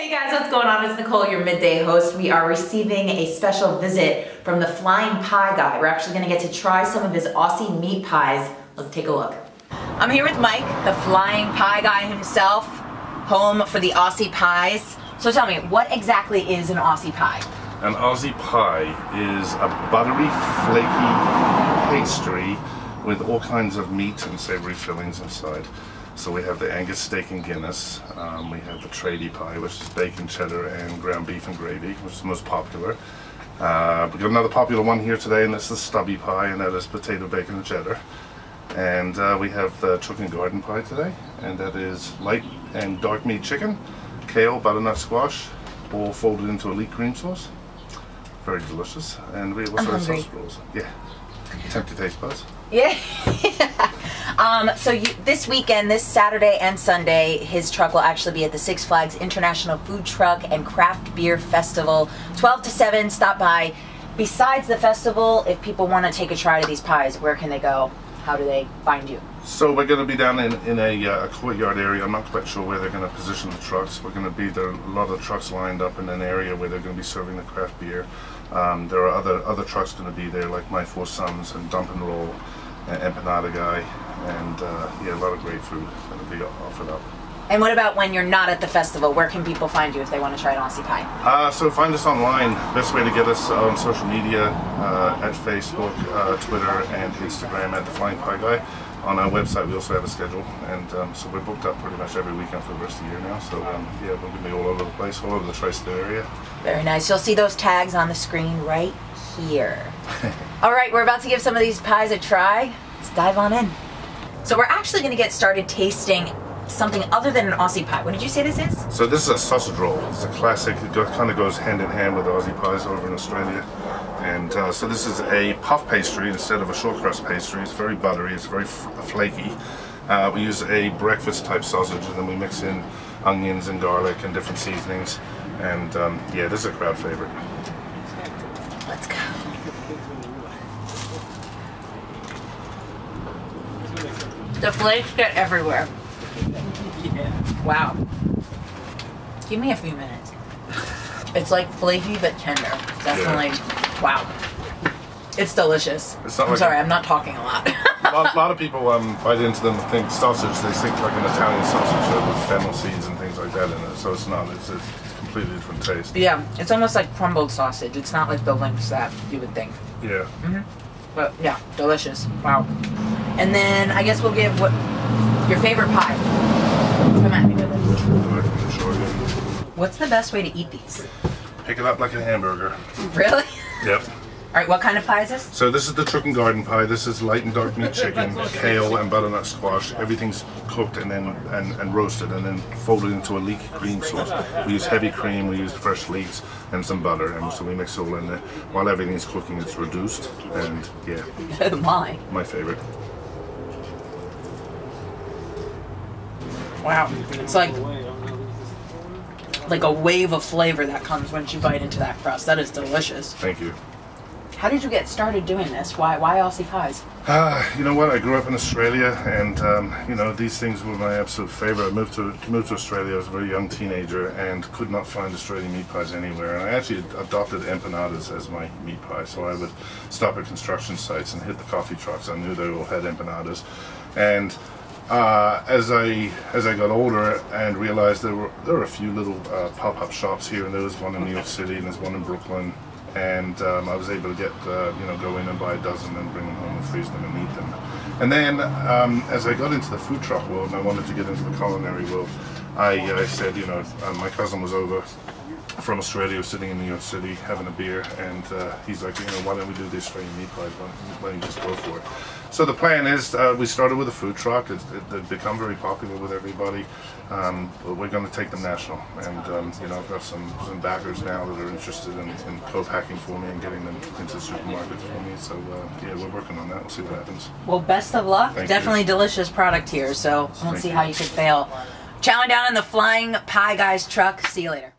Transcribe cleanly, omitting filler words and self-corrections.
Hey guys, what's going on? It's Nicole, your midday host. We are receiving a special visit from the Flying Pie Guy. We're actually going to get to try some of his Aussie meat pies. Let's take a look. I'm here with Mike, the Flying Pie Guy himself, home for the Aussie pies. So tell me, what exactly is an Aussie pie? An Aussie pie is a buttery, flaky pastry with all kinds of meat and savory fillings inside. So we have the Angus steak and Guinness, we have the tradie pie, which is bacon, cheddar, and ground beef and gravy, which is the most popular. We've got another popular one here today, and that's the stubby pie, and that is potato, bacon, and cheddar. And we have the chicken garden pie today, and that is light and dark meat chicken, kale, butternut squash, all folded into elite cream sauce. Very delicious. And we also have sausage rolls. Yeah. Attempt to taste buds. Yeah. This weekend, this Saturday and Sunday, his truck will actually be at the Six Flags International Food Truck and Craft Beer Festival, 12 to 7. Stop by. Besides the festival, if people want to take a try to these pies, where can they go? How do they find you? So we're going to be down in a courtyard area. I'm not quite sure where they're going to position the trucks. We're going to be there. A lot of trucks lined up in an area where they're going to be serving the craft beer. There are other trucks going to be there, like My Four Sons and Dump and Roll, and Empanada Guy, and yeah, a lot of great food going to be offered up. And what about when you're not at the festival? Where can people find you if they want to try an Aussie pie? So find us online. Best way to get us on social media, at Facebook, Twitter, and Instagram at The Flying Pie Guy. On our website we also have a schedule, and so we're booked up pretty much every weekend for the rest of the year now. So yeah, we're going to be all over the place, all over the tri-state area. Very nice. You'll see those tags on the screen right here. All right, we're about to give some of these pies a try. Let's dive on in. So we're actually going to get started tasting something other than an Aussie pie. What did you say this is? So this is a sausage roll. It's a classic. It kind of goes hand in hand with Aussie pies over in Australia. And so this is a puff pastry instead of a short crust pastry. It's very buttery. It's very flaky. We use a breakfast type sausage, and then we mix in onions and garlic and different seasonings. And yeah, this is a crowd favorite. Let's go. The flakes get everywhere. Yeah. Wow. Give me a few minutes. It's like flaky but tender. Definitely. Yeah. Wow. It's delicious. I'm sorry, I'm not talking a lot. a lot of people bite into them and think sausage. They think like an Italian sausage with fennel seeds and things like that in it. So it's not. It's a completely different taste. Yeah, it's almost like crumbled sausage. It's not like the links that you would think. Yeah. But yeah, delicious. Wow. And then I guess we'll give what your favorite pie. Come at me with it. What's the best way to eat these? Pick it up like a hamburger. Really? Yep. Alright, what kind of pie is this? So this is the chicken garden pie. This is light and dark meat chicken, kale and butternut squash. Everything's cooked and then and roasted and then folded into a leek cream sauce. We use heavy cream, we use fresh leeks and some butter, and so we mix it all in there. While everything's cooking, it's reduced, and yeah. My favorite. Wow, it's like a wave of flavor that comes once you bite into that crust. That is delicious. Thank you. How did you get started doing this? Why Aussie pies? You know what? I grew up in Australia, and you know, these things were my absolute favorite. I moved to Australia. I was a very young teenager and could not find Australian meat pies anywhere. And I actually adopted empanadas as my meat pie. So I would stop at construction sites and hit the coffee trucks. I knew they all had empanadas, and as I got older and realized there were a few little pop-up shops here, and there was one in New York City and there's one in Brooklyn, and I was able to get you know, go in and buy a dozen and bring them home and freeze them and eat them. And then as I got into the food truck world and I wanted to get into the culinary world, I said, you know, my cousin was over from Australia, sitting in New York City having a beer, and he's like, you know, why don't we do the Australian meat pies? Why don't you just go for it? So the plan is, we started with a food truck. It's become very popular with everybody. But we're going to take them national, and you know, I've got some backers now that are interested in co-packing for me and getting them into supermarkets for me. So yeah, we're working on that. We'll see what happens. Well, best of luck. Definitely delicious product here. So I don't see how you could fail. Chowing down in the Flying Pie Guy's truck. See you later.